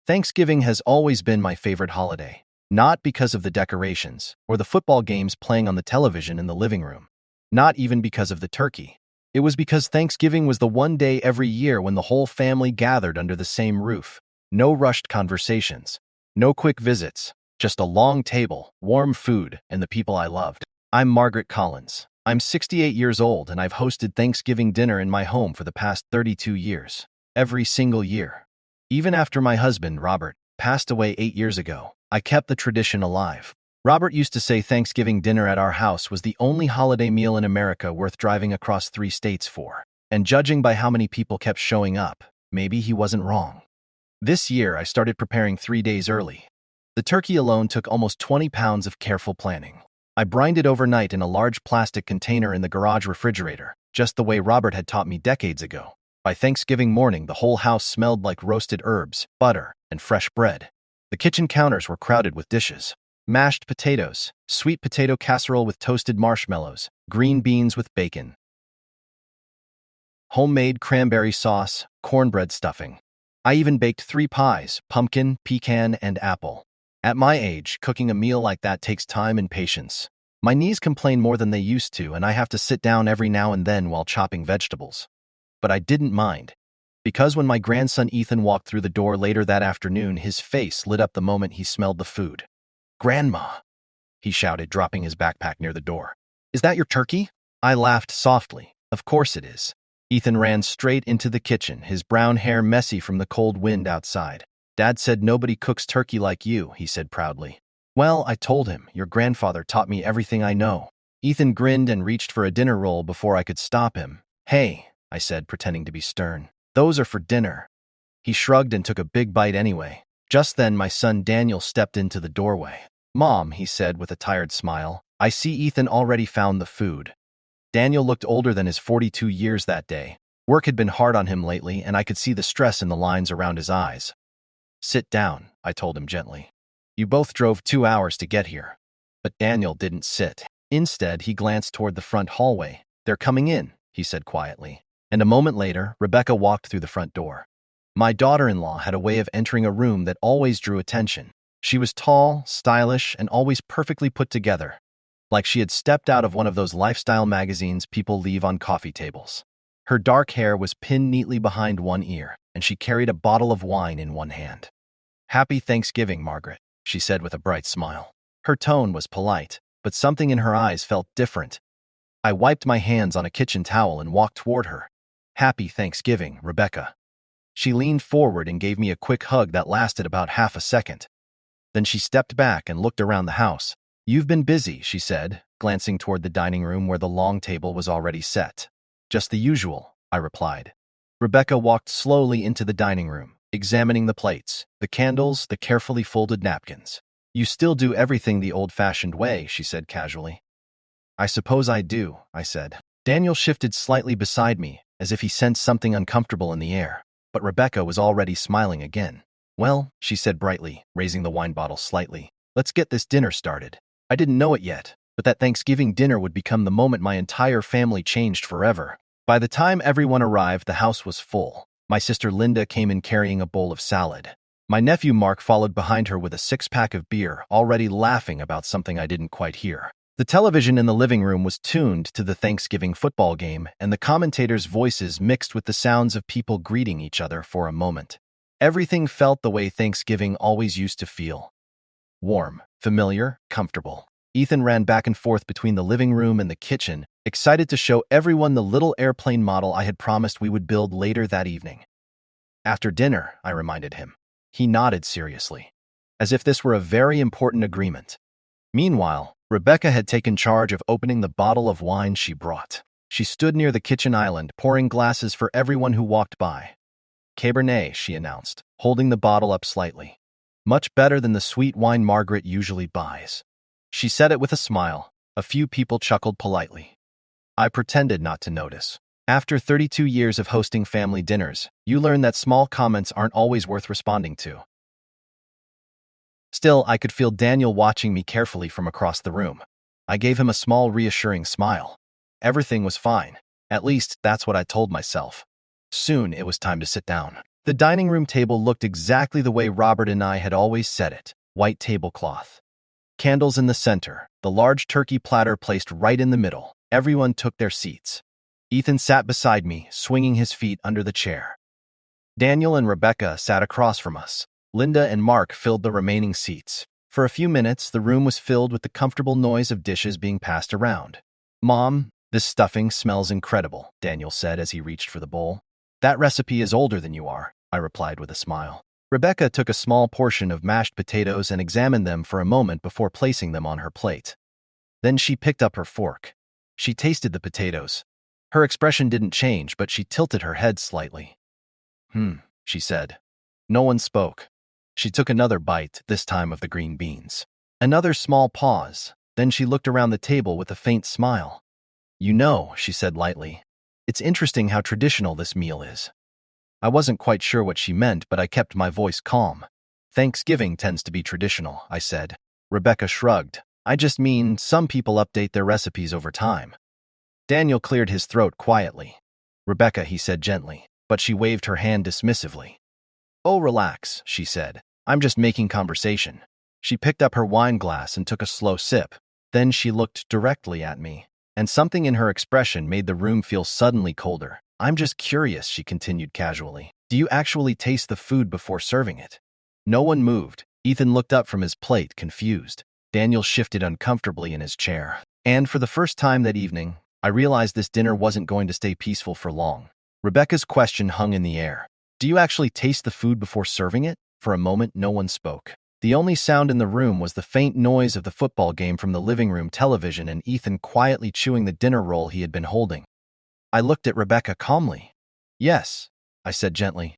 Thanksgiving has always been my favorite holiday, not because of the decorations or the football games playing on the television in the living room, not even because of the turkey. It was because Thanksgiving was the one day every year when the whole family gathered under the same roof. No rushed conversations, no quick visits, just a long table, warm food, and the people I loved. I'm Margaret Collins. I'm 68 years old, and I've hosted Thanksgiving dinner in my home for the past 32 years, every single year. Even after my husband, Robert, passed away 8 years ago, I kept the tradition alive. Robert used to say Thanksgiving dinner at our house was the only holiday meal in America worth driving across 3 states for. And judging by how many people kept showing up, maybe he wasn't wrong. This year, I started preparing 3 days early. The turkey alone took almost 20 pounds of careful planning. I brined it overnight in a large plastic container in the garage refrigerator, just the way Robert had taught me decades ago. By Thanksgiving morning, the whole house smelled like roasted herbs, butter, and fresh bread. The kitchen counters were crowded with dishes. Mashed potatoes, sweet potato casserole with toasted marshmallows, green beans with bacon, homemade cranberry sauce, cornbread stuffing. I even baked 3 pies, pumpkin, pecan, and apple. At my age, cooking a meal like that takes time and patience. My knees complain more than they used to, and I have to sit down every now and then while chopping vegetables. But I didn't mind, because when my grandson Ethan walked through the door later that afternoon, his face lit up the moment he smelled the food. "Grandma," he shouted, dropping his backpack near the door. "Is that your turkey?" I laughed softly. "Of course it is." Ethan ran straight into the kitchen, his brown hair messy from the cold wind outside. "Dad said nobody cooks turkey like you," he said proudly. "Well," I told him, "your grandfather taught me everything I know." Ethan grinned and reached for a dinner roll before I could stop him. "Hey," I said, pretending to be stern. "Those are for dinner." He shrugged and took a big bite anyway. Just then, my son Daniel stepped into the doorway. "Mom," he said with a tired smile, "I see Ethan already found the food." Daniel looked older than his 42 years that day. Work had been hard on him lately, and I could see the stress in the lines around his eyes. "Sit down," I told him gently. "You both drove 2 hours to get here." But Daniel didn't sit. Instead, he glanced toward the front hallway. "They're coming in," he said quietly. And a moment later, Rebecca walked through the front door. My daughter-in-law had a way of entering a room that always drew attention. She was tall, stylish, and always perfectly put together, like she had stepped out of one of those lifestyle magazines people leave on coffee tables. Her dark hair was pinned neatly behind one ear, and she carried a bottle of wine in one hand. "Happy Thanksgiving, Margaret," she said with a bright smile. Her tone was polite, but something in her eyes felt different. I wiped my hands on a kitchen towel and walked toward her. "Happy Thanksgiving, Rebecca." She leaned forward and gave me a quick hug that lasted about half a second. Then she stepped back and looked around the house. "You've been busy," she said, glancing toward the dining room where the long table was already set. "Just the usual," I replied. Rebecca walked slowly into the dining room, examining the plates, the candles, the carefully folded napkins. "You still do everything the old-fashioned way," she said casually. "I suppose I do," I said. Daniel shifted slightly beside me, as if he sensed something uncomfortable in the air, but Rebecca was already smiling again. "Well," she said brightly, raising the wine bottle slightly, "let's get this dinner started." I didn't know it yet, but that Thanksgiving dinner would become the moment my entire family changed forever. By the time everyone arrived, the house was full. My sister Linda came in carrying a bowl of salad. My nephew Mark followed behind her with a 6-pack of beer, already laughing about something I didn't quite hear. The television in the living room was tuned to the Thanksgiving football game, and the commentators' voices mixed with the sounds of people greeting each other for a moment. Everything felt the way Thanksgiving always used to feel. Warm, familiar, comfortable. Ethan ran back and forth between the living room and the kitchen, excited to show everyone the little airplane model I had promised we would build later that evening. "After dinner," I reminded him. He nodded seriously, as if this were a very important agreement. Meanwhile, Rebecca had taken charge of opening the bottle of wine she brought. She stood near the kitchen island, pouring glasses for everyone who walked by. "Cabernet," she announced, holding the bottle up slightly. "Much better than the sweet wine Margaret usually buys." She said it with a smile. A few people chuckled politely. I pretended not to notice. After 32 years of hosting family dinners, you learn that small comments aren't always worth responding to. Still, I could feel Daniel watching me carefully from across the room. I gave him a small, reassuring smile. Everything was fine. At least, that's what I told myself. Soon, it was time to sit down. The dining room table looked exactly the way Robert and I had always set it, white tablecloth. Candles in the center, the large turkey platter placed right in the middle. Everyone took their seats. Ethan sat beside me, swinging his feet under the chair. Daniel and Rebecca sat across from us. Linda and Mark filled the remaining seats. For a few minutes, the room was filled with the comfortable noise of dishes being passed around. "Mom, this stuffing smells incredible," Daniel said as he reached for the bowl. "That recipe is older than you are," I replied with a smile. Rebecca took a small portion of mashed potatoes and examined them for a moment before placing them on her plate. Then she picked up her fork. She tasted the potatoes. Her expression didn't change, but she tilted her head slightly. She said. No one spoke. She took another bite, this time of the green beans. Another small pause, then she looked around the table with a faint smile. "You know," she said lightly, "it's interesting how traditional this meal is." I wasn't quite sure what she meant, but I kept my voice calm. "Thanksgiving tends to be traditional," I said. Rebecca shrugged. "I just mean some people update their recipes over time." Daniel cleared his throat quietly. "Rebecca," he said gently, but she waved her hand dismissively. "Oh, relax," she said. "I'm just making conversation." She picked up her wine glass and took a slow sip. Then she looked directly at me, and something in her expression made the room feel suddenly colder. "I'm just curious," she continued casually. "Do you actually taste the food before serving it?" No one moved. Ethan looked up from his plate, confused. Daniel shifted uncomfortably in his chair. And for the first time that evening, I realized this dinner wasn't going to stay peaceful for long. Rebecca's question hung in the air. "Do you actually taste the food before serving it?" For a moment, no one spoke. The only sound in the room was the faint noise of the football game from the living room television and Ethan quietly chewing the dinner roll he had been holding. I looked at Rebecca calmly. "Yes," I said gently.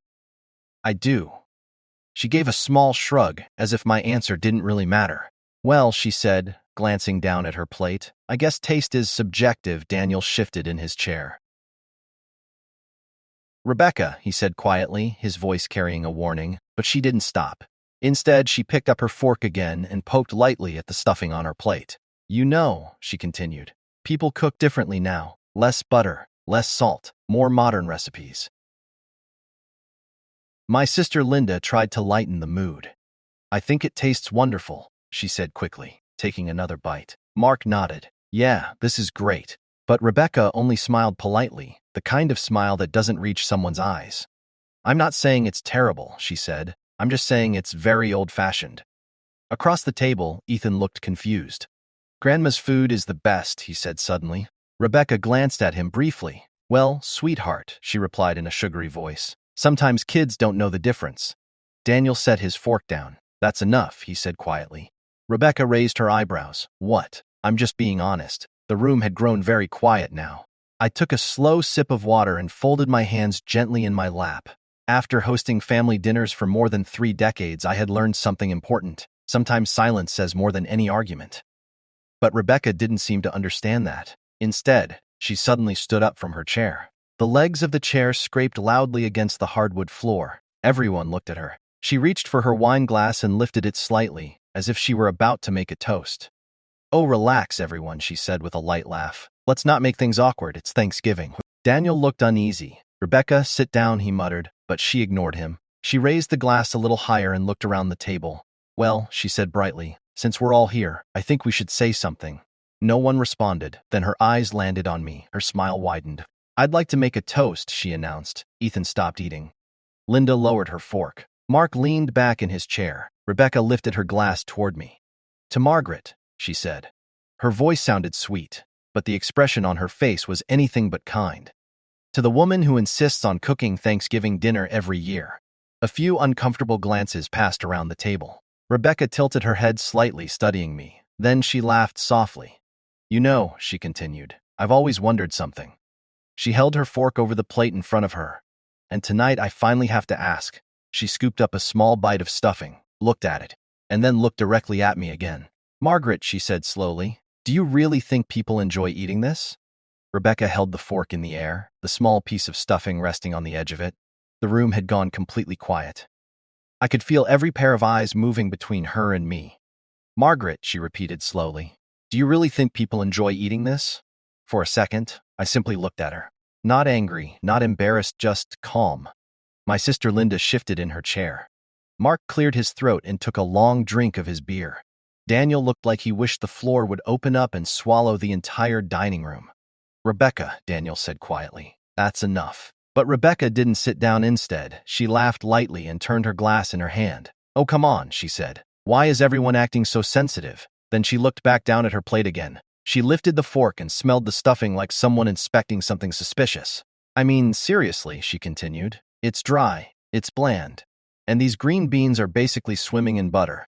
"I do." She gave a small shrug, as if my answer didn't really matter. "Well," she said, glancing down at her plate, "I guess taste is subjective." Daniel shifted in his chair. "Rebecca," he said quietly, his voice carrying a warning, but she didn't stop. Instead, she picked up her fork again and poked lightly at the stuffing on her plate. "You know," she continued, "people cook differently now. Less butter, less salt, more modern recipes." My sister Linda tried to lighten the mood. "I think it tastes wonderful," she said quickly, taking another bite. Mark nodded. "Yeah, this is great." But Rebecca only smiled politely, the kind of smile that doesn't reach someone's eyes. "I'm not saying it's terrible," she said. "I'm just saying it's very old-fashioned." Across the table, Ethan looked confused. "Grandma's food is the best," he said suddenly. Rebecca glanced at him briefly. "Well, sweetheart," she replied in a sugary voice. "Sometimes kids don't know the difference." Daniel set his fork down. "That's enough," he said quietly. Rebecca raised her eyebrows. "What?" "I'm just being honest." The room had grown very quiet now. I took a slow sip of water and folded my hands gently in my lap. After hosting family dinners for more than 3 decades, I had learned something important. Sometimes silence says more than any argument. But Rebecca didn't seem to understand that. Instead, she suddenly stood up from her chair. The legs of the chair scraped loudly against the hardwood floor. Everyone looked at her. She reached for her wine glass and lifted it slightly, as if she were about to make a toast. "Oh, relax, everyone," she said with a light laugh. "Let's not make things awkward. It's Thanksgiving." Daniel looked uneasy. "Rebecca, sit down," he muttered, but she ignored him. She raised the glass a little higher and looked around the table. "Well," she said brightly, "since we're all here, I think we should say something." No one responded. Then her eyes landed on me. Her smile widened. "I'd like to make a toast," she announced. Ethan stopped eating. Linda lowered her fork. Mark leaned back in his chair. Rebecca lifted her glass toward me. "To Margaret," she said. Her voice sounded sweet, but the expression on her face was anything but kind. "To the woman who insists on cooking Thanksgiving dinner every year." A few uncomfortable glances passed around the table. Rebecca tilted her head slightly, studying me. Then she laughed softly. "You know," she continued, "I've always wondered something." She held her fork over the plate in front of her. "And tonight I finally have to ask." She scooped up a small bite of stuffing, looked at it, and then looked directly at me again. "Margaret," she said slowly, "do you really think people enjoy eating this?" Rebecca held the fork in the air, the small piece of stuffing resting on the edge of it. The room had gone completely quiet. I could feel every pair of eyes moving between her and me. "Margaret," she repeated slowly, "do you really think people enjoy eating this?" For a second, I simply looked at her. Not angry, not embarrassed, just calm. My sister Linda shifted in her chair. Mark cleared his throat and took a long drink of his beer. Daniel looked like he wished the floor would open up and swallow the entire dining room. Rebecca, Daniel said quietly, that's enough. But Rebecca didn't sit down instead. She laughed lightly and turned her glass in her hand. Oh, come on, she said. Why is everyone acting so sensitive? Then she looked back down at her plate again. She lifted the fork and smelled the stuffing like someone inspecting something suspicious. I mean, seriously, she continued. It's dry, it's bland. And these green beans are basically swimming in butter.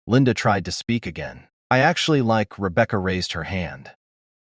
Linda tried to speak again. I actually like. Rebecca raised her hand.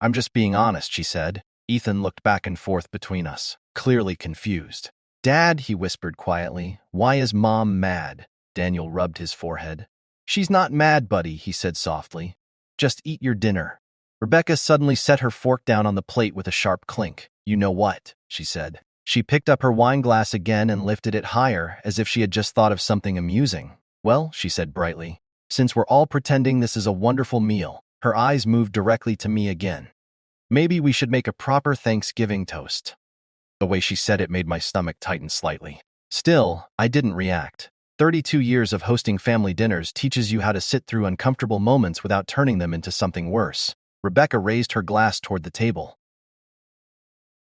I'm just being honest, she said. Ethan looked back and forth between us, clearly confused. Dad, he whispered quietly, why is Mom mad? Daniel rubbed his forehead. She's not mad, buddy, he said softly. Just eat your dinner. Rebecca suddenly set her fork down on the plate with a sharp clink. You know what? She said. She picked up her wine glass again and lifted it higher, as if she had just thought of something amusing. Well, she said brightly, since we're all pretending this is a wonderful meal, her eyes moved directly to me again. Maybe we should make a proper Thanksgiving toast. The way she said it made my stomach tighten slightly. Still, I didn't react. 32 years of hosting family dinners teaches you how to sit through uncomfortable moments without turning them into something worse. Rebecca raised her glass toward the table.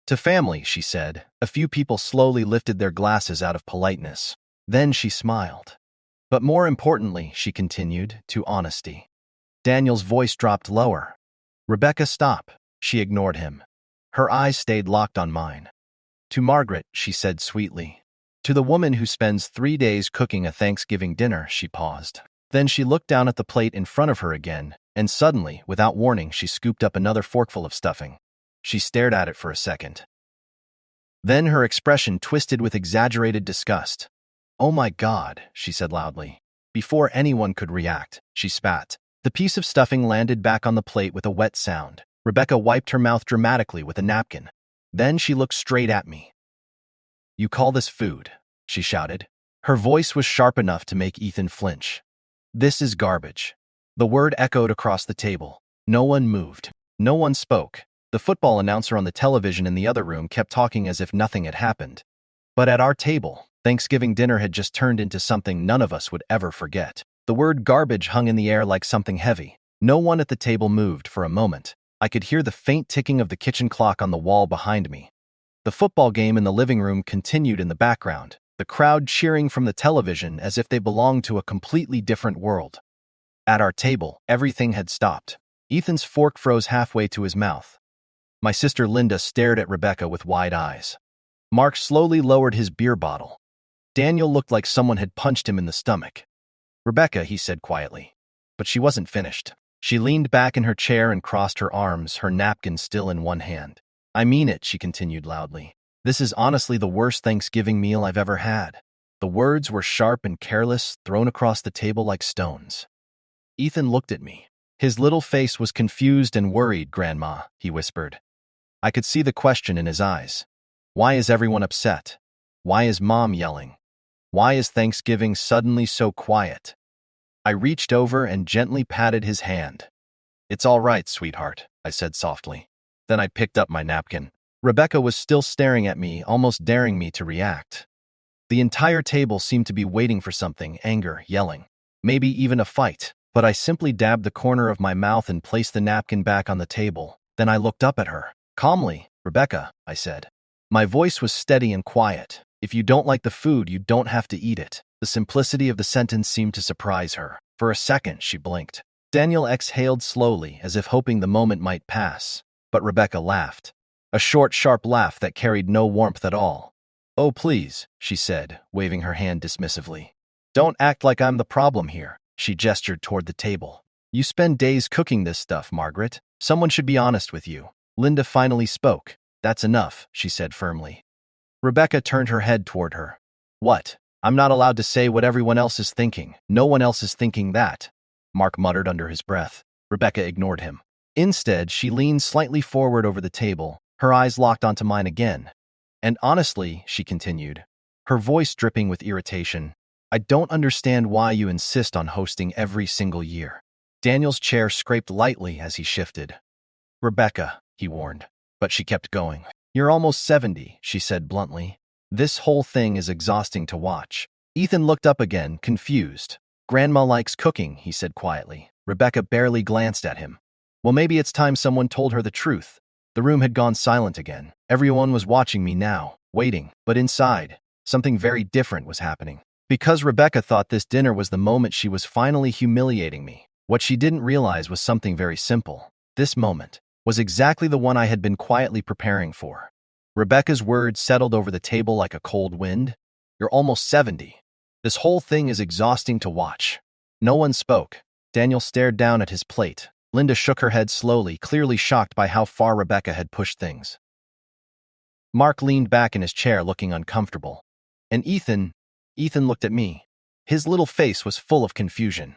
To family, she said. A few people slowly lifted their glasses out of politeness. Then she smiled. But more importantly, she continued, to honesty. Daniel's voice dropped lower. Rebecca, stop. She ignored him. Her eyes stayed locked on mine. To Margaret, she said sweetly. To the woman who spends 3 days cooking a Thanksgiving dinner, she paused. Then she looked down at the plate in front of her again, and suddenly, without warning, she scooped up another forkful of stuffing. She stared at it for a second. Then her expression twisted with exaggerated disgust. Oh my God, she said loudly. Before anyone could react, she spat. The piece of stuffing landed back on the plate with a wet sound. Rebecca wiped her mouth dramatically with a napkin. Then she looked straight at me. You call this food? She shouted. Her voice was sharp enough to make Ethan flinch. This is garbage. The word echoed across the table. No one moved. No one spoke. The football announcer on the television in the other room kept talking as if nothing had happened. But at our table, Thanksgiving dinner had just turned into something none of us would ever forget. The word garbage hung in the air like something heavy. No one at the table moved for a moment. I could hear the faint ticking of the kitchen clock on the wall behind me. The football game in the living room continued in the background, the crowd cheering from the television as if they belonged to a completely different world. At our table, everything had stopped. Ethan's fork froze halfway to his mouth. My sister Linda stared at Rebecca with wide eyes. Mark slowly lowered his beer bottle. Daniel looked like someone had punched him in the stomach. Rebecca, he said quietly. But she wasn't finished. She leaned back in her chair and crossed her arms, her napkin still in one hand. I mean it, she continued loudly. This is honestly the worst Thanksgiving meal I've ever had. The words were sharp and careless, thrown across the table like stones. Ethan looked at me. His little face was confused and worried. Grandma, he whispered. I could see the question in his eyes. Why is everyone upset? Why is Mom yelling? Why is Thanksgiving suddenly so quiet? I reached over and gently patted his hand. It's all right, sweetheart, I said softly. Then I picked up my napkin. Rebecca was still staring at me, almost daring me to react. The entire table seemed to be waiting for something, anger, yelling, maybe even a fight. But I simply dabbed the corner of my mouth and placed the napkin back on the table. Then I looked up at her. Calmly, Rebecca, I said. My voice was steady and quiet. If you don't like the food, you don't have to eat it. The simplicity of the sentence seemed to surprise her. For a second, she blinked. Daniel exhaled slowly, as if hoping the moment might pass. But Rebecca laughed. A short, sharp laugh that carried no warmth at all. Oh, please, she said, waving her hand dismissively. Don't act like I'm the problem here. She gestured toward the table. You spend days cooking this stuff, Margaret. Someone should be honest with you. Linda finally spoke. That's enough, she said firmly. Rebecca turned her head toward her. What? I'm not allowed to say what everyone else is thinking. No one else is thinking that, Mark muttered under his breath. Rebecca ignored him. Instead, she leaned slightly forward over the table, her eyes locked onto mine again. And honestly, she continued, her voice dripping with irritation, I don't understand why you insist on hosting every single year. Daniel's chair scraped lightly as he shifted. Rebecca, he warned, but she kept going. You're almost 70, she said bluntly. This whole thing is exhausting to watch. Ethan looked up again, confused. Grandma likes cooking, he said quietly. Rebecca barely glanced at him. Well, maybe it's time someone told her the truth. The room had gone silent again. Everyone was watching me now, waiting. But inside, something very different was happening. Because Rebecca thought this dinner was the moment she was finally humiliating me, what she didn't realize was something very simple. This moment was exactly the one I had been quietly preparing for. Rebecca's words settled over the table like a cold wind. You're almost 70. This whole thing is exhausting to watch. No one spoke. Daniel stared down at his plate. Linda shook her head slowly, clearly shocked by how far Rebecca had pushed things. Mark leaned back in his chair, looking uncomfortable. And Ethan looked at me. His little face was full of confusion.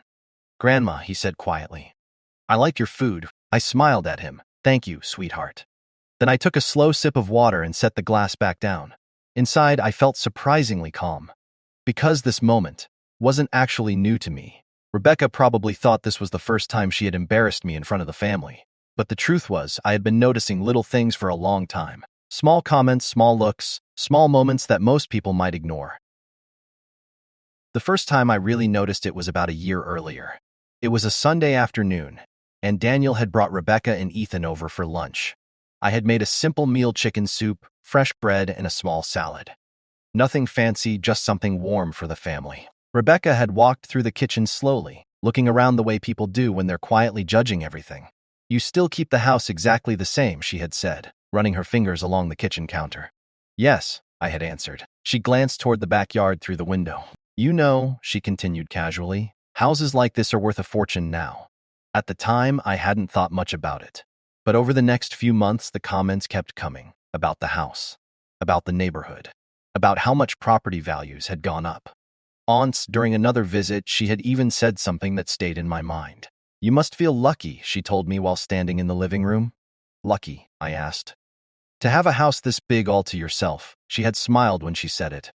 Grandma, he said quietly. I like your food. I smiled at him. Thank you, sweetheart. Then I took a slow sip of water and set the glass back down. Inside, I felt surprisingly calm. Because this moment wasn't actually new to me. Rebecca probably thought this was the first time she had embarrassed me in front of the family. But the truth was, I had been noticing little things for a long time. Small comments, small looks, small moments that most people might ignore. The first time I really noticed it was about a year earlier. It was a Sunday afternoon, and Daniel had brought Rebecca and Ethan over for lunch. I had made a simple meal: chicken soup, fresh bread, and a small salad. Nothing fancy, just something warm for the family. Rebecca had walked through the kitchen slowly, looking around the way people do when they're quietly judging everything. You still keep the house exactly the same, she had said, running her fingers along the kitchen counter. Yes, I had answered. She glanced toward the backyard through the window. You know, she continued casually, houses like this are worth a fortune now. At the time, I hadn't thought much about it. But over the next few months, the comments kept coming about the house, about the neighborhood, about how much property values had gone up. Once, during another visit, she had even said something that stayed in my mind. You must feel lucky, she told me while standing in the living room. Lucky, I asked. To have a house this big all to yourself. She had smiled when she said it.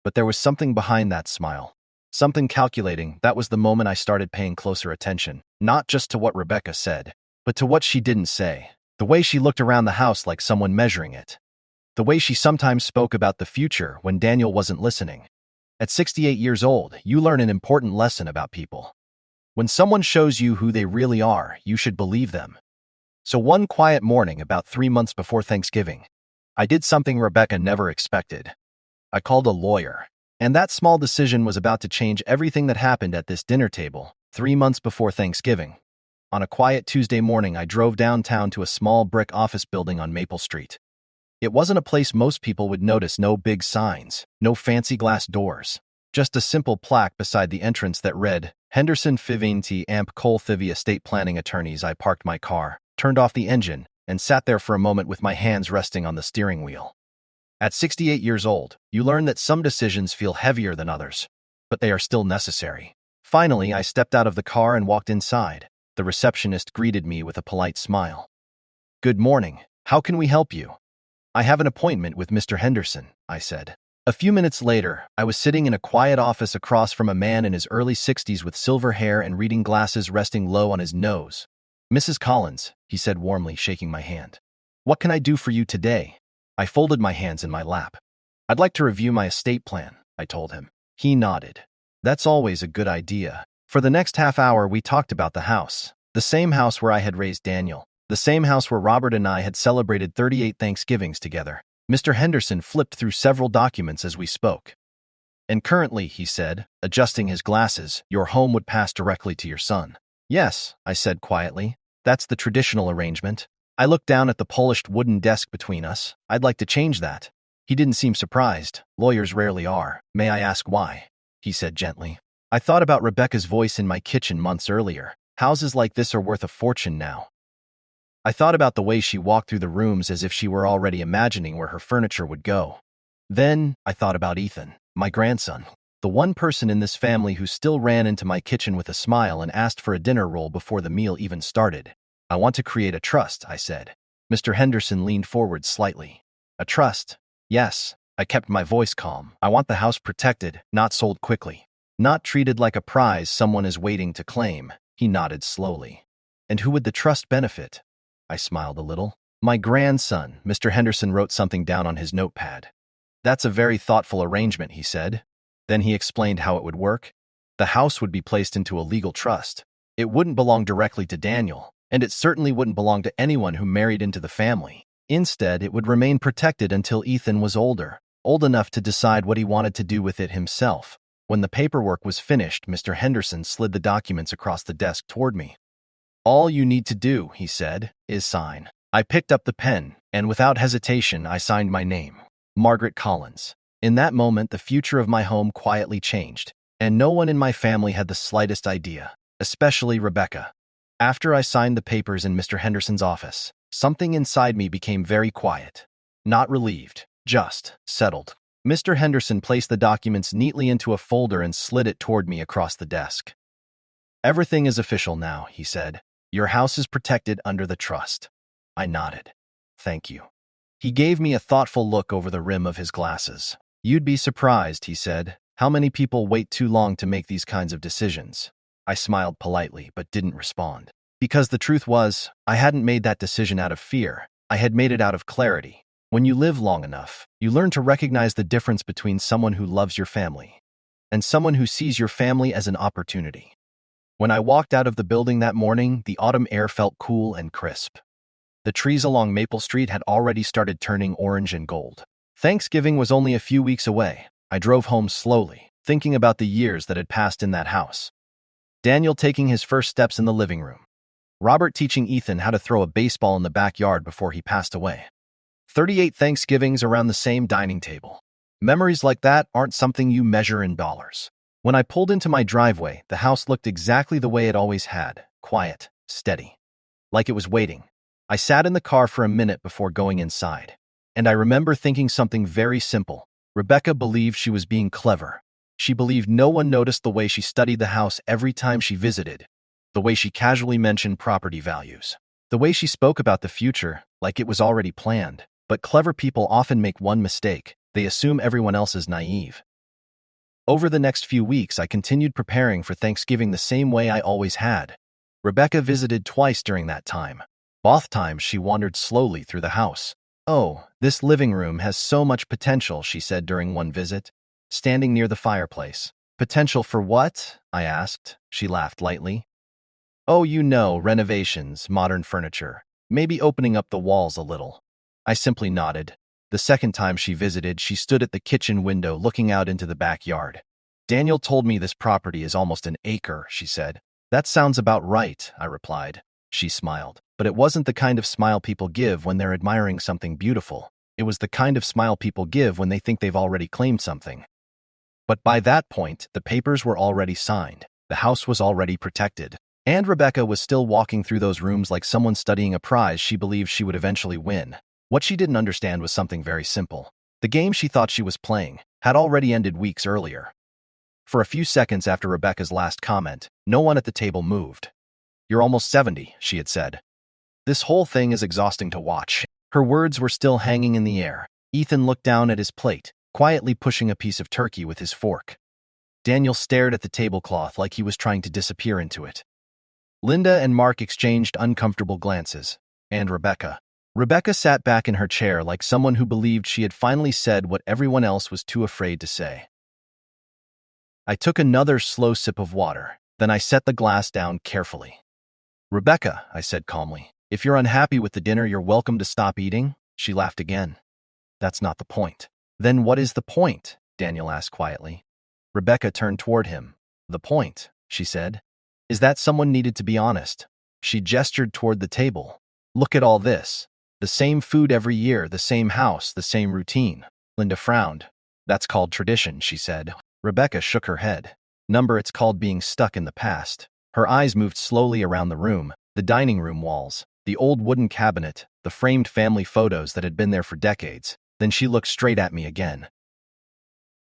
But there was something behind that smile. Something calculating. That was the moment I started paying closer attention. Not just to what Rebecca said, but to what she didn't say. The way she looked around the house like someone measuring it. The way she sometimes spoke about the future when Daniel wasn't listening. At 68 years old, you learn an important lesson about people. When someone shows you who they really are, you should believe them. So one quiet morning, about 3 months before Thanksgiving, I did something Rebecca never expected. I called a lawyer. And that small decision was about to change everything that happened at this dinner table, 3 months before Thanksgiving. On a quiet Tuesday morning, I drove downtown to a small brick office building on Maple Street. It wasn't a place most people would notice. No big signs, no fancy glass doors. Just a simple plaque beside the entrance that read, Henderson Fivinti Amp Cole Thivi Estate Planning Attorneys. I parked my car, turned off the engine, and sat there for a moment with my hands resting on the steering wheel. At 68 years old, you learn that some decisions feel heavier than others, but they are still necessary. Finally, I stepped out of the car and walked inside. The receptionist greeted me with a polite smile. Good morning. How can we help you? I have an appointment with Mr. Henderson, I said. A few minutes later, I was sitting in a quiet office across from a man in his early 60s with silver hair and reading glasses resting low on his nose. Mrs. Collins, he said warmly, shaking my hand. What can I do for you today? I folded my hands in my lap. I'd like to review my estate plan, I told him. He nodded. That's always a good idea. For the next half hour, we talked about the house. The same house where I had raised Daniel. The same house where Robert and I had celebrated 38 Thanksgivings together. Mr. Henderson flipped through several documents as we spoke. And currently, he said, adjusting his glasses, your home would pass directly to your son. Yes, I said quietly. That's the traditional arrangement. I looked down at the polished wooden desk between us. I'd like to change that. He didn't seem surprised. Lawyers rarely are. May I ask why? He said gently. I thought about Rebecca's voice in my kitchen months earlier. Houses like this are worth a fortune now. I thought about the way she walked through the rooms as if she were already imagining where her furniture would go. Then I thought about Ethan, my grandson, the one person in this family who still ran into my kitchen with a smile and asked for a dinner roll before the meal even started. I want to create a trust, I said. Mr. Henderson leaned forward slightly. A trust? Yes. I kept my voice calm. I want the house protected, not sold quickly. Not treated like a prize someone is waiting to claim. He nodded slowly. And who would the trust benefit? I smiled a little. My grandson, Mr. Henderson wrote something down on his notepad. That's a very thoughtful arrangement, he said. Then he explained how it would work. The house would be placed into a legal trust. It wouldn't belong directly to Daniel, and it certainly wouldn't belong to anyone who married into the family. Instead, it would remain protected until Ethan was old enough to decide what he wanted to do with it himself. When the paperwork was finished, Mr. Henderson slid the documents across the desk toward me. "All you need to do," he said, "is sign." I picked up the pen, and without hesitation, I signed my name, Margaret Collins. In that moment, the future of my home quietly changed, and no one in my family had the slightest idea, especially Rebecca. After I signed the papers in Mr. Henderson's office, something inside me became very quiet. Not relieved, just settled. Mr. Henderson placed the documents neatly into a folder and slid it toward me across the desk. "Everything is official now," he said. "Your house is protected under the trust." I nodded. "Thank you." He gave me a thoughtful look over the rim of his glasses. "You'd be surprised," he said, "how many people wait too long to make these kinds of decisions." I smiled politely, but didn't respond. Because the truth was, I hadn't made that decision out of fear. I had made it out of clarity. When you live long enough, you learn to recognize the difference between someone who loves your family and someone who sees your family as an opportunity. When I walked out of the building that morning, the autumn air felt cool and crisp. The trees along Maple Street had already started turning orange and gold. Thanksgiving was only a few weeks away. I drove home slowly, thinking about the years that had passed in that house. Daniel taking his first steps in the living room. Robert teaching Ethan how to throw a baseball in the backyard before he passed away. 38 Thanksgivings around the same dining table. Memories like that aren't something you measure in dollars. When I pulled into my driveway, the house looked exactly the way it always had, quiet, steady, like it was waiting. I sat in the car for a minute before going inside, and I remember thinking something very simple. Rebecca believed she was being clever. She believed no one noticed the way she studied the house every time she visited, the way she casually mentioned property values, the way she spoke about the future like it was already planned. But clever people often make one mistake. They assume everyone else is naive. Over the next few weeks, I continued preparing for Thanksgiving the same way I always had. Rebecca visited twice during that time. Both times she wandered slowly through the house. "Oh, this living room has so much potential," she said during one visit, standing near the fireplace. "Potential for what?" I asked. She laughed lightly. "Oh, you know, renovations, modern furniture, maybe opening up the walls a little." I simply nodded. The second time she visited, she stood at the kitchen window looking out into the backyard. "Daniel told me this property is almost an acre," she said. "That sounds about right," I replied. She smiled. But it wasn't the kind of smile people give when they're admiring something beautiful. It was the kind of smile people give when they think they've already claimed something. But by that point, the papers were already signed. The house was already protected. And Rebecca was still walking through those rooms like someone studying a prize she believed she would eventually win. What she didn't understand was something very simple. The game she thought she was playing had already ended weeks earlier. For a few seconds after Rebecca's last comment, no one at the table moved. "You're almost 70, she had said. "This whole thing is exhausting to watch." Her words were still hanging in the air. Ethan looked down at his plate, quietly pushing a piece of turkey with his fork. Daniel stared at the tablecloth like he was trying to disappear into it. Linda and Mark exchanged uncomfortable glances. And Rebecca sat back in her chair like someone who believed she had finally said what everyone else was too afraid to say. I took another slow sip of water. Then I set the glass down carefully. "Rebecca," I said calmly, "if you're unhappy with the dinner, you're welcome to stop eating." She laughed again. "That's not the point." "Then what is the point?" Daniel asked quietly. Rebecca turned toward him. "The point," she said, "is that someone needed to be honest." She gestured toward the table. "Look at all this. The same food every year, the same house, the same routine." Linda frowned. "That's called tradition," she said. Rebecca shook her head. It's called being stuck in the past." Her eyes moved slowly around the room, the dining room walls, the old wooden cabinet, the framed family photos that had been there for decades. Then she looked straight at me again.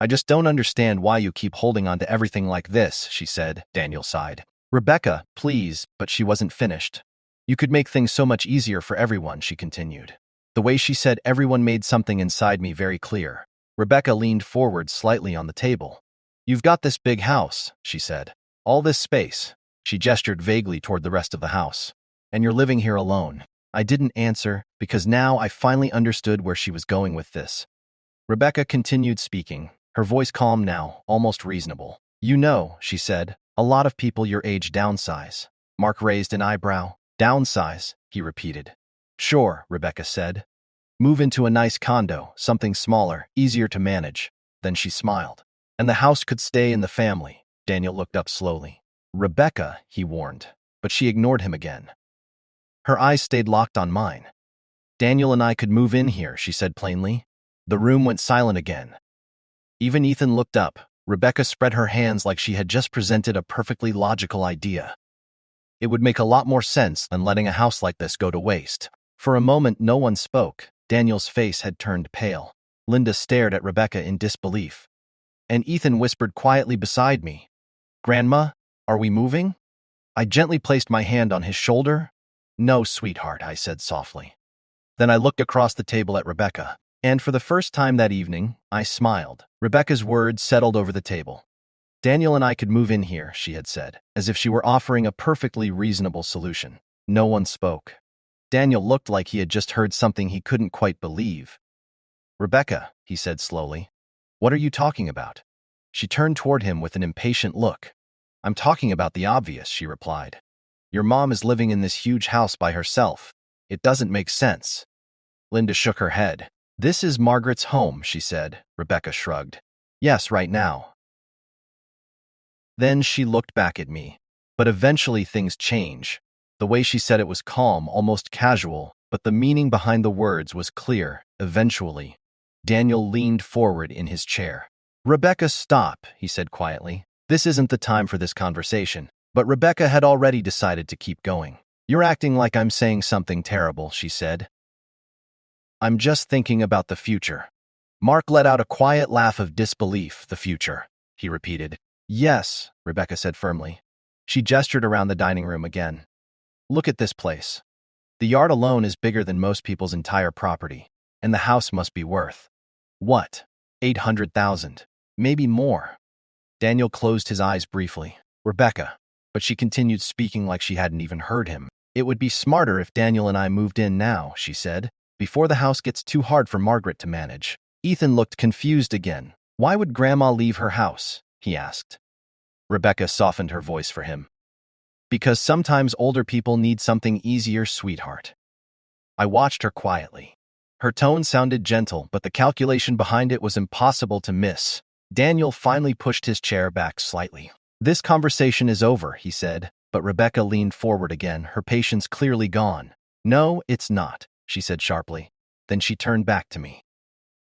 "I just don't understand why you keep holding on to everything like this," she said. Daniel sighed. "Rebecca, please," but she wasn't finished. "You could make things so much easier for everyone," she continued. The way she said everyone made something inside me very clear. Rebecca leaned forward slightly on the table. "You've got this big house," she said. "All this space." She gestured vaguely toward the rest of the house. "And you're living here alone." I didn't answer, because now I finally understood where she was going with this. Rebecca continued speaking, her voice calm now, almost reasonable. You know, she said, a lot of people your age downsize. Mark raised an eyebrow. Downsize, he repeated. Sure, Rebecca said. Move into a nice condo, something smaller, easier to manage. Then she smiled. And the house could stay in the family. Daniel looked up slowly. Rebecca, he warned, but she ignored him again. Her eyes stayed locked on mine. Daniel and I could move in here, she said plainly. The room went silent again. Even Ethan looked up. Rebecca spread her hands like she had just presented a perfectly logical idea. It would make a lot more sense than letting a house like this go to waste. For a moment, no one spoke. Daniel's face had turned pale. Linda stared at Rebecca in disbelief. And Ethan whispered quietly beside me, Grandma, are we moving? I gently placed my hand on his shoulder. No, sweetheart, I said softly. Then I looked across the table at Rebecca. And for the first time that evening, I smiled. Rebecca's words settled over the table. Daniel and I could move in here, she had said, as if she were offering a perfectly reasonable solution. No one spoke. Daniel looked like he had just heard something he couldn't quite believe. Rebecca, he said slowly, what are you talking about? She turned toward him with an impatient look. I'm talking about the obvious, she replied. Your mom is living in this huge house by herself. It doesn't make sense. Linda shook her head. This is Margaret's home, she said. Rebecca shrugged. Yes, right now. Then she looked back at me. But eventually things change. The way she said it was calm, almost casual, but the meaning behind the words was clear. Eventually. Daniel leaned forward in his chair. Rebecca, stop, he said quietly. This isn't the time for this conversation. But Rebecca had already decided to keep going. You're acting like I'm saying something terrible, she said. I'm just thinking about the future. Mark let out a quiet laugh of disbelief. The future, he repeated. Yes, Rebecca said firmly. She gestured around the dining room again. Look at this place. The yard alone is bigger than most people's entire property, and the house must be worth, what, 800,000, maybe more. Daniel closed his eyes briefly. Rebecca, but she continued speaking like she hadn't even heard him. It would be smarter if Daniel and I moved in now, she said, before the house gets too hard for Margaret to manage. Ethan looked confused again. Why would Grandma leave her house? He asked. Rebecca softened her voice for him. Because sometimes older people need something easier, sweetheart. I watched her quietly. Her tone sounded gentle, but the calculation behind it was impossible to miss. Daniel finally pushed his chair back slightly. This conversation is over, he said, but Rebecca leaned forward again, her patience clearly gone. No, it's not, she said sharply. Then she turned back to me.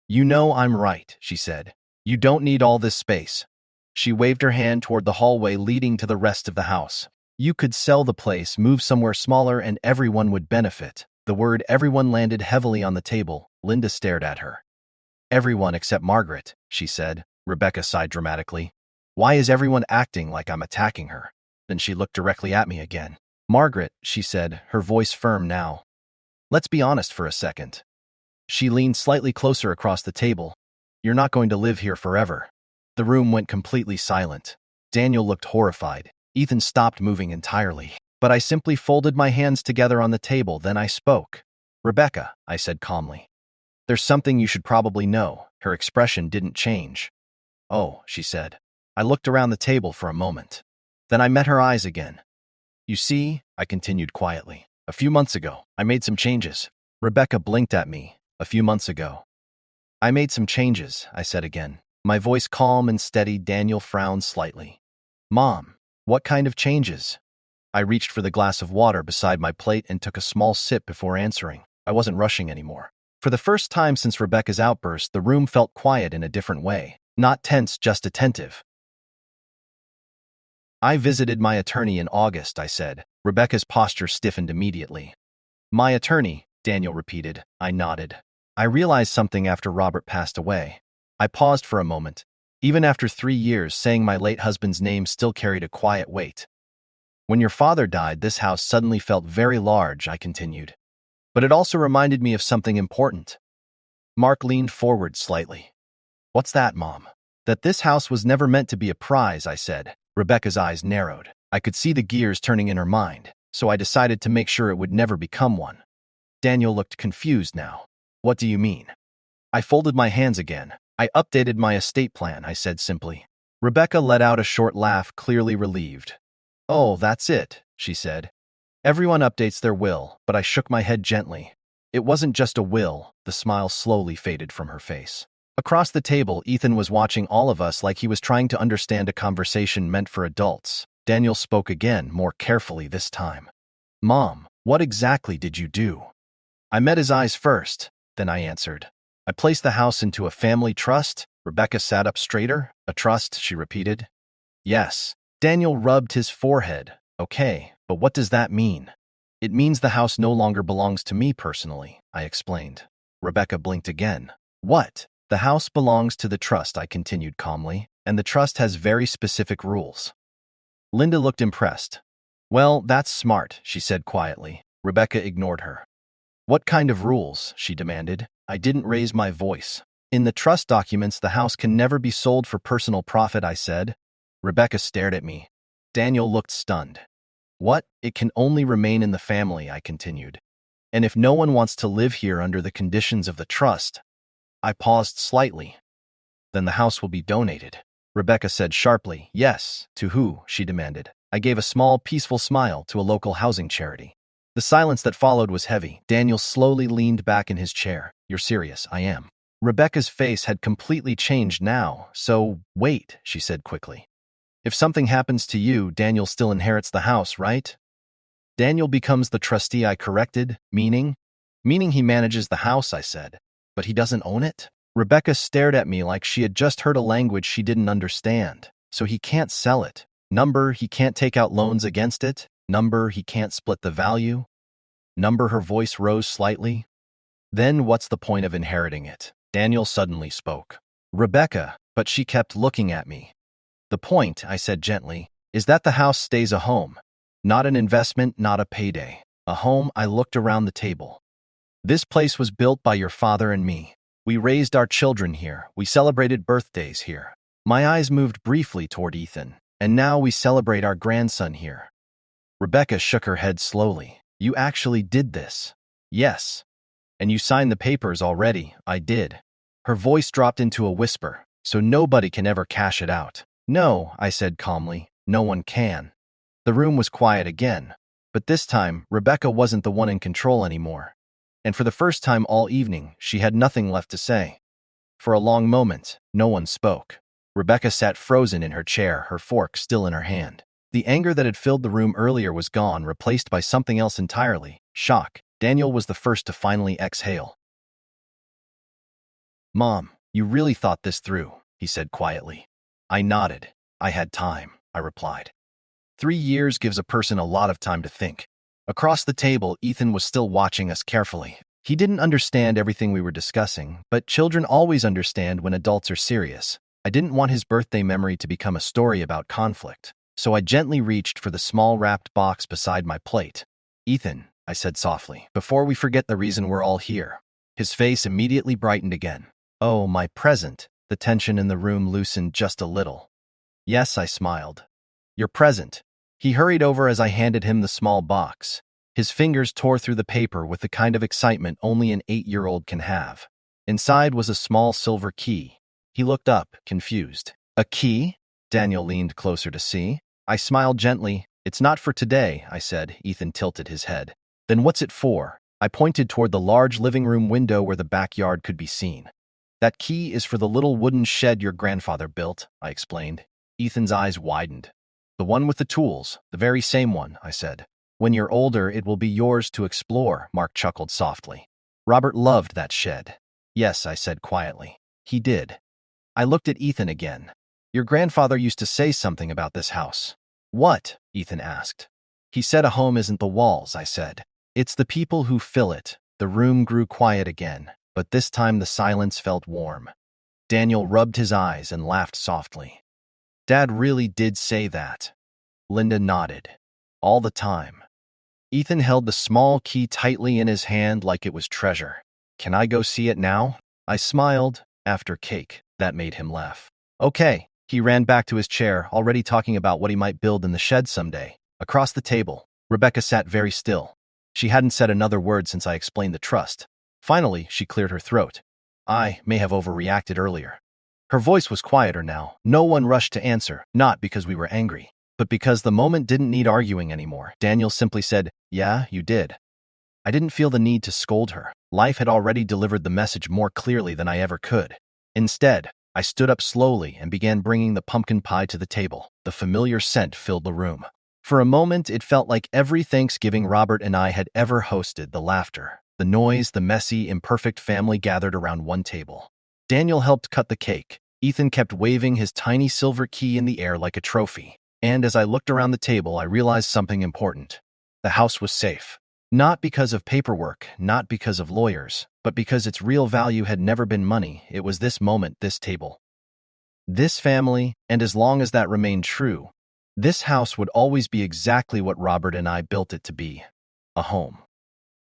You know I'm right, she said. You don't need all this space. She waved her hand toward the hallway leading to the rest of the house. You could sell the place, move somewhere smaller, and everyone would benefit. The word everyone landed heavily on the table. Linda stared at her. Everyone except Margaret, she said. Rebecca sighed dramatically. Why is everyone acting like I'm attacking her? Then she looked directly at me again. Margaret, she said, her voice firm now. Let's be honest for a second. She leaned slightly closer across the table. You're not going to live here forever. The room went completely silent. Daniel looked horrified. Ethan stopped moving entirely. But I simply folded my hands together on the table, then I spoke. Rebecca, I said calmly. There's something you should probably know. Her expression didn't change. Oh, she said. I looked around the table for a moment. Then I met her eyes again. You see, I continued quietly. A few months ago, I made some changes. Rebecca blinked at me. A few months ago. I made some changes, I said again. My voice calm and steady. Daniel frowned slightly. Mom, what kind of changes? I reached for the glass of water beside my plate and took a small sip before answering. I wasn't rushing anymore. For the first time since Rebecca's outburst, the room felt quiet in a different way. Not tense, just attentive. I visited my attorney in August, I said. Rebecca's posture stiffened immediately. My attorney, Daniel repeated. I nodded. I realized something after Robert passed away. I paused for a moment. Even after 3 years, saying my late husband's name still carried a quiet weight. When your father died, this house suddenly felt very large, I continued. But it also reminded me of something important. Mark leaned forward slightly. What's that, Mom? That this house was never meant to be a prize, I said. Rebecca's eyes narrowed. I could see the gears turning in her mind, so I decided to make sure it would never become one. Daniel looked confused now. What do you mean? I folded my hands again. I updated my estate plan, I said simply. Rebecca let out a short laugh, clearly relieved. Oh, that's it, she said. Everyone updates their will, but I shook my head gently. It wasn't just a will. The smile slowly faded from her face. Across the table, Ethan was watching all of us like he was trying to understand a conversation meant for adults. Daniel spoke again, more carefully this time. Mom, what exactly did you do? I met his eyes first, then I answered. I placed the house into a family trust. Rebecca sat up straighter. A trust, she repeated. Yes. Daniel rubbed his forehead. Okay, but what does that mean? It means the house no longer belongs to me personally, I explained. Rebecca blinked again. What? The house belongs to the trust, I continued calmly, and the trust has very specific rules. Linda looked impressed. Well, that's smart, she said quietly. Rebecca ignored her. What kind of rules? She demanded. I didn't raise my voice. In the trust documents, the house can never be sold for personal profit, I said. Rebecca stared at me. Daniel looked stunned. What? It can only remain in the family, I continued. And if no one wants to live here under the conditions of the trust, I paused slightly. Then the house will be donated. Rebecca said sharply. Yes, to who? She demanded. I gave a small, peaceful smile to a local housing charity. The silence that followed was heavy. Daniel slowly leaned back in his chair. You're serious, I am. Rebecca's face had completely changed now, so wait, she said quickly. If something happens to you, Daniel still inherits the house, right? Daniel becomes the trustee, I corrected, meaning? Meaning he manages the house, I said. But he doesn't own it? Rebecca stared at me like she had just heard a language she didn't understand. So he can't sell it. Number, he can't take out loans against it. Number, he can't split the value. Number, her voice rose slightly. Then what's the point of inheriting it? Daniel suddenly spoke. Rebecca, but she kept looking at me. The point, I said gently, is that the house stays a home. Not an investment, not a payday. A home. I looked around the table. This place was built by your father and me. We raised our children here. We celebrated birthdays here. My eyes moved briefly toward Ethan. And now we celebrate our grandson here. Rebecca shook her head slowly. You actually did this? Yes. And you signed the papers already? I did. Her voice dropped into a whisper, so nobody can ever cash it out. No, I said calmly. No one can. The room was quiet again. But this time, Rebecca wasn't the one in control anymore. And for the first time all evening, she had nothing left to say. For a long moment, no one spoke. Rebecca sat frozen in her chair, her fork still in her hand. The anger that had filled the room earlier was gone, replaced by something else entirely. Shock. Daniel was the first to finally exhale. Mom, you really thought this through, he said quietly. I nodded. I had time, I replied. 3 years gives a person a lot of time to think. Across the table, Ethan was still watching us carefully. He didn't understand everything we were discussing, but children always understand when adults are serious. I didn't want his birthday memory to become a story about conflict, so I gently reached for the small wrapped box beside my plate. Ethan, I said softly, before we forget the reason we're all here. His face immediately brightened again. Oh, my present. The tension in the room loosened just a little. Yes, I smiled. Your present. He hurried over as I handed him the small box. His fingers tore through the paper with the kind of excitement only an 8-year-old can have. Inside was a small silver key. He looked up, confused. A key? Daniel leaned closer to see. I smiled gently. It's not for today, I said. Ethan tilted his head. Then what's it for? I pointed toward the large living room window where the backyard could be seen. That key is for the little wooden shed your grandfather built, I explained. Ethan's eyes widened. The one with the tools, the very same one, I said. When you're older, it will be yours to explore, Mark chuckled softly. Robert loved that shed. Yes, I said quietly. He did. I looked at Ethan again. Your grandfather used to say something about this house. What? Ethan asked. He said a home isn't the walls, I said. It's the people who fill it. The room grew quiet again, but this time the silence felt warm. Daniel rubbed his eyes and laughed softly. Dad really did say that. Linda nodded. All the time. Ethan held the small key tightly in his hand like it was treasure. Can I go see it now? I smiled. After cake. That made him laugh. Okay. He ran back to his chair, already talking about what he might build in the shed someday. Across the table, Rebecca sat very still. She hadn't said another word since I explained the trust. Finally, she cleared her throat. I may have overreacted earlier. Her voice was quieter now. No one rushed to answer, not because we were angry, but because the moment didn't need arguing anymore. Daniel simply said, "Yeah, you did." I didn't feel the need to scold her. Life had already delivered the message more clearly than I ever could. Instead, I stood up slowly and began bringing the pumpkin pie to the table. The familiar scent filled the room. For a moment, it felt like every Thanksgiving Robert and I had ever hosted. The laughter, the noise, the messy, imperfect family gathered around one table. Daniel helped cut the cake. Ethan kept waving his tiny silver key in the air like a trophy. And as I looked around the table, I realized something important. The house was safe. Not because of paperwork, not because of lawyers, but because its real value had never been money. It was this moment, this table, this family, and as long as that remained true, this house would always be exactly what Robert and I built it to be, a home.